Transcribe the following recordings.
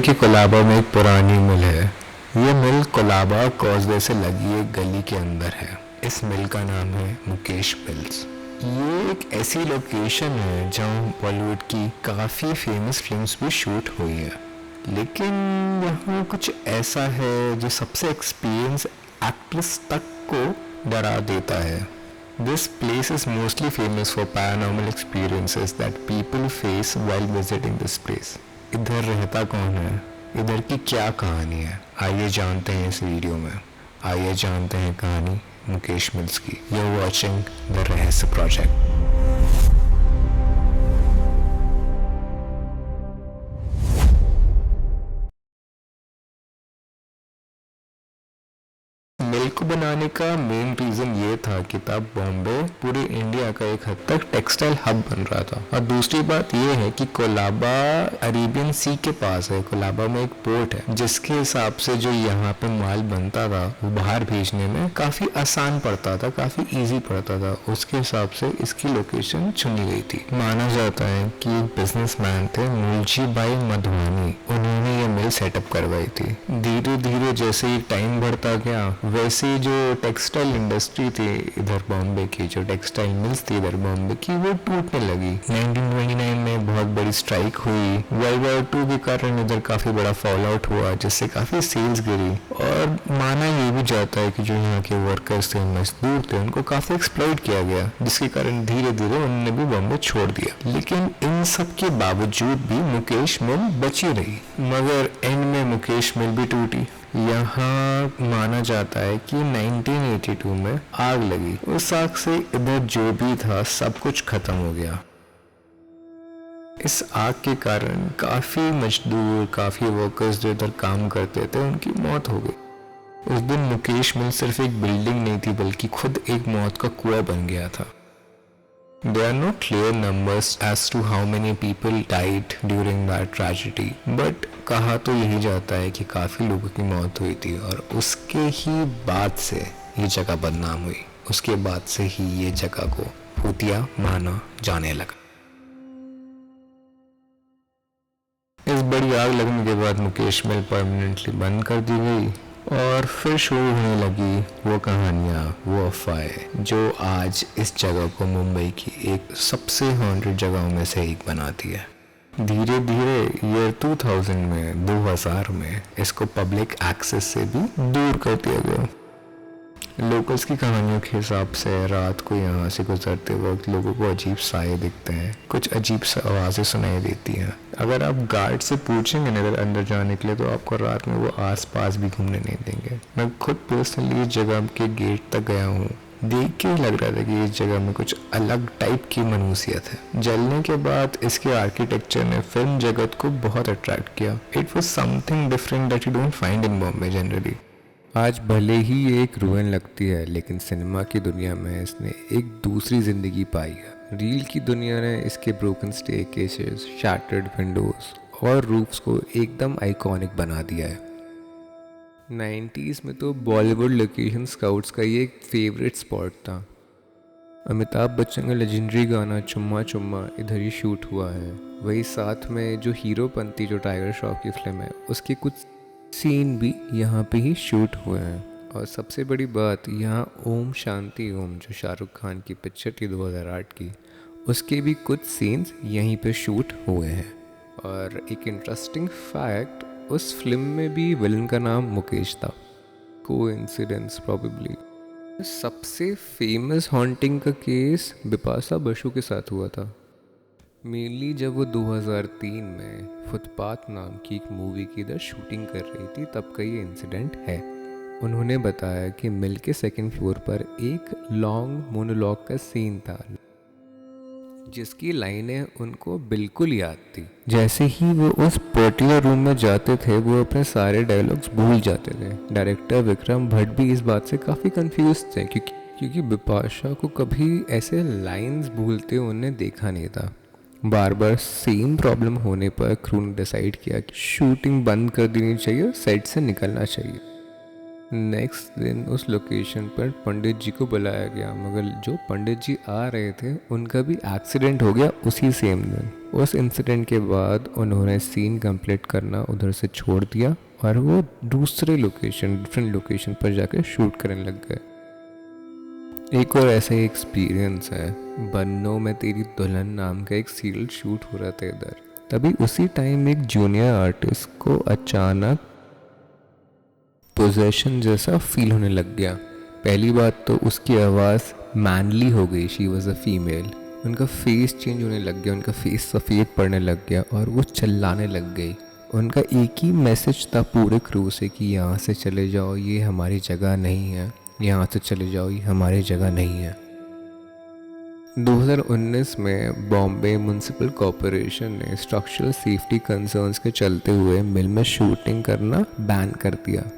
के कोलाबा में एक पुरानी मिल है। ये मिल कोलाबा कॉजवे से लगी एक गली के अंदर है। इस मिल का नाम है मुकेश मिल्स। ये एक ऐसी लोकेशन है जहाँ बॉलीवुड की काफ़ी फेमस फिल्म्स भी शूट हुई है, लेकिन यहाँ कुछ ऐसा है जो सबसे एक्सपीरियंस एक्ट्रेस तक को डरा देता है। This place is mostly famous for paranormal experiences that people face while visiting this place. इधर रहता कौन है, इधर की क्या कहानी है, आइए जानते हैं इस वीडियो में। आइए जानते हैं कहानी मुकेश मिल्स की। You're watching The रहस्य प्रोजेक्ट। मिल को बनाने का मेन रीजन ये था कि तब बॉम्बे पूरे इंडिया का एक हद तक टेक्सटाइल हब बन रहा था, और दूसरी बात ये है कि कोलाबा अरेबियन सी के पास है। कोलाबा में एक पोर्ट है जिसके हिसाब से जो यहाँ पे माल बनता था वो बाहर भेजने में काफी आसान पड़ता था, काफी इजी पड़ता था। उसके हिसाब से इसकी लोकेशन चुनी गई थी। माना जाता है कि एक बिजनेसमैन थे मुलजी भाई मधवानी, उन्होंने ये मिल सेटअप करवाई थी। धीरे धीरे जैसे ही टाइम बढ़ता गया वैसे जो टेक्सटाइल इंडस्ट्री थी इधर बॉम्बे की, जो टेक्सटाइल मिल्स थी इधर बॉम्बे की, वो टूटने लगी। 1929 में बहुत बड़ी स्ट्राइक हुई। वर्ल्ड वॉर 2 के कारण इधर काफी बड़ा फॉल आउट हुआ जिससे काफी सेल्स गिरी, और माना ये भी जाता है कि जो यहाँ के वर्कर्स थे, मजदूर थे, उनको काफी एक्सप्लॉइट किया गया, जिसके कारण धीरे धीरे उन्होंने भी बॉम्बे छोड़ दिया। लेकिन इन सब के बावजूद भी मुकेश मिल बची रही, मगर एंड में मुकेश मिल भी टूटी। यहाँ माना जाता है कि 1982 में आग लगी। उस आग से इधर जो भी था सब कुछ खत्म हो गया। इस आग के कारण काफी मजदूर, काफी वर्कर्स जो इधर काम करते थे, उनकी मौत हो गई। उस दिन मुकेश मिल सिर्फ एक बिल्डिंग नहीं थी, बल्कि खुद एक मौत का कुआं बन गया था। There are no clear numbers as to how many people died during that tragedy, but कहा तो यही जाता है कि काफ़ी लोगों की मौत हुई थी, और उसके ही बाद से ये जगह बदनाम हुई। उसके बाद से ही ये जगह को भूतिया माना जाने लगा। इस बड़ी आग लगने के बाद मुकेश मिल परमानेंटली बंद कर दी गई, और फिर शुरू होने लगी वो कहानियाँ, वो अफवाहें जो आज इस जगह को मुंबई की एक सबसे हॉन्टेड जगहों में से एक बनाती है। धीरे धीरे ईयर 2000 में इसको पब्लिक एक्सेस से भी दूर कर दिया गया। लोकल्स की कहानियों के हिसाब से रात को यहाँ से गुजरते वक्त लोगों को अजीब साए दिखते हैं, कुछ अजीब आवाज़ें सुनाई देती हैं। अगर आप गार्ड से पूछेंगे ना अंदर जाने के लिए, तो आपको रात में वो आसपास भी घूमने नहीं देंगे। मैं खुद पर्सनली इस जगह के गेट तक गया हूँ, देख के ही लग रहा था कि इस जगह में कुछ अलग टाइप की मनूसियत है। जलने के बाद इसके आर्किटेक्चर ने फिल्म जगत को बहुत अट्रैक्ट किया। It was something different that you don't find in Bombay generally. आज भले ही ये एक रुइन लगती है, लेकिन सिनेमा की दुनिया में इसने एक दूसरी जिंदगी पाई है। रील की दुनिया ने इसके ब्रोकन स्टेयरकेसेस, शैटर्ड विंडोज और रूफ्स को एकदम आइकॉनिक बना दिया है। 90s में तो बॉलीवुड लोकेशन स्काउट्स का ये एक फेवरेट स्पॉट था। अमिताभ बच्चन का लेजेंडरी गाना चुम्मा चुम्मा इधर ही शूट हुआ है। वही साथ में जो हीरोपंती, जो टाइगर श्रॉफ की फिल्म है, उसके कुछ सीन भी यहाँ पे ही शूट हुए हैं। और सबसे बड़ी बात, यहाँ ओम शांति ओम जो शाहरुख खान की पिक्चर थी 2008 की, उसके भी कुछ सीन्स यहीं पे शूट हुए हैं। और एक इंटरेस्टिंग फैक्ट, उस फिल्म में भी विलन का नाम मुकेश था। Coincidence probably. सबसे फेमस हॉन्टिंग का केस बिपाशा बसु के साथ हुआ था। मेनली जब वो 2003 में फुटपाथ नाम की एक मूवी की इधर शूटिंग कर रही थी, तब का ये इंसिडेंट है। उन्होंने बताया कि मिल के सेकंड फ्लोर पर एक लॉन्ग मोनोलॉग का सीन था, जिसकी लाइनें उनको बिल्कुल याद थी। जैसे ही वो उस पर्टिकुलर रूम में जाते थे, वो अपने सारे डायलॉग्स भूल जाते थे। डायरेक्टर विक्रम भट्ट भी इस बात से काफ़ी कंफ्यूज थे, क्योंकि बिपाशा को कभी ऐसे लाइंस भूलते उन्हें देखा नहीं था। बार बार सेम प्रॉब्लम होने पर क्रू ने डिसाइड किया कि शूटिंग बंद कर देनी चाहिए और सेट से निकलना चाहिए। नेक्स्ट दिन उस लोकेशन पर पंडित जी को बुलाया गया, मगर जो पंडित जी आ रहे थे उनका भी एक्सीडेंट हो गया उसी सेम दिन। उस इंसिडेंट के बाद उन्होंने सीन कंप्लीट करना उधर से छोड़ दिया और वो दूसरे लोकेशन, डिफरेंट लोकेशन पर जाकर शूट करने लग गए। एक और ऐसा ही एक्सपीरियंस है, बन्नो में तेरी दुल्हन नाम का एक सीरियल शूट हो रहा था इधर। तभी उसी टाइम एक जूनियर आर्टिस्ट को अचानक पोजेशन जैसा फील होने लग गया। पहली बात तो उसकी आवाज़ मैनली हो गई, शी वॉज अ फीमेल। उनका फेस चेंज होने लग गया, उनका फेस सफ़ेद पड़ने लग गया और वो चिल्लाने लग गई। उनका एक ही मैसेज था पूरे क्रू से कि यहाँ से चले जाओ, ये हमारी जगह नहीं है, यहाँ से चले जाओ, ये हमारी जगह नहीं है। 2019 में बॉम्बे म्यूनिसिपल कॉरपोरेशन ने स्ट्रक्चरल सेफ्टी कंसर्न्स के चलते हुए मिल में शूटिंग करना बैन कर दिया।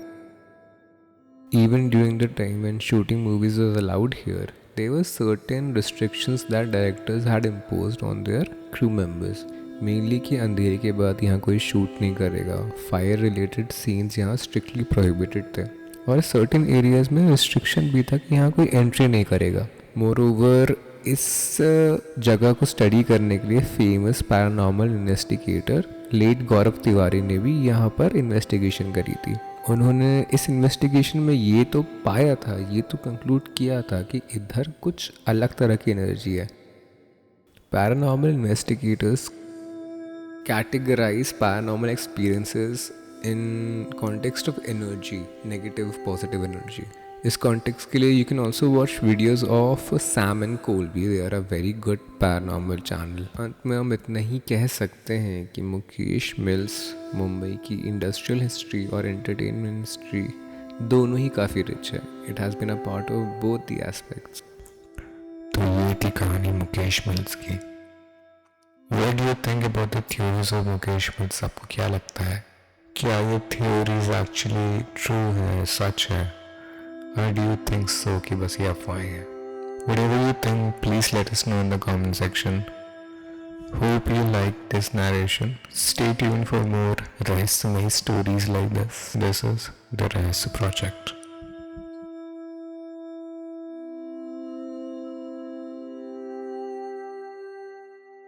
Even during the time when shooting movies was allowed here, there were certain restrictions that directors had imposed on their crew members. Mainly कि अंधेरे के बाद यहाँ कोई शूट नहीं करेगा, फायर रिलेटेड सीन्स यहाँ स्ट्रिक्टली प्रोहिबिटेड थे और सर्टेन एरियाज में रिस्ट्रिक्शन भी था कि यहाँ कोई एंट्री नहीं करेगा। मोरओवर इस जगह को स्टडी करने के लिए फेमस पैरानॉर्मल इन्वेस्टिगेटर लेट गौरव तिवारी ने भी यहाँ पर इन्वेस्टिगेशन करी थी। उन्होंने इस इन्वेस्टिगेशन में ये तो पाया था, ये तो कंक्लूड किया था कि इधर कुछ अलग तरह की एनर्जी है। Paranormal investigators categorize paranormal experiences in context of energy, negative positive energy. इस कॉन्टेक्स्ट के लिए you can also watch videos of Sam and Colby, they are a very good paranormal channel. अंत में हम इतना ही कह सकते हैं कि मुकेश मिल्स मुंबई की इंडस्ट्रियल हिस्ट्री और एंटरटेनमेंट हिस्ट्री दोनों ही काफ़ी रिच है। It has been a part of both the aspects. तो ये थी कहानी मुकेश मिल्स की। What do you think about the theories of Mukesh Mills? आपको क्या लगता है, क्या ये theories actually true है, सच है, or do you think so कि बस ये अफवाहें हैं? Whatever you think, please let us know in the comment section. Hope you liked this narration. Stay tuned for more रहस्यमयी stories like this. This is the Rahasya Project.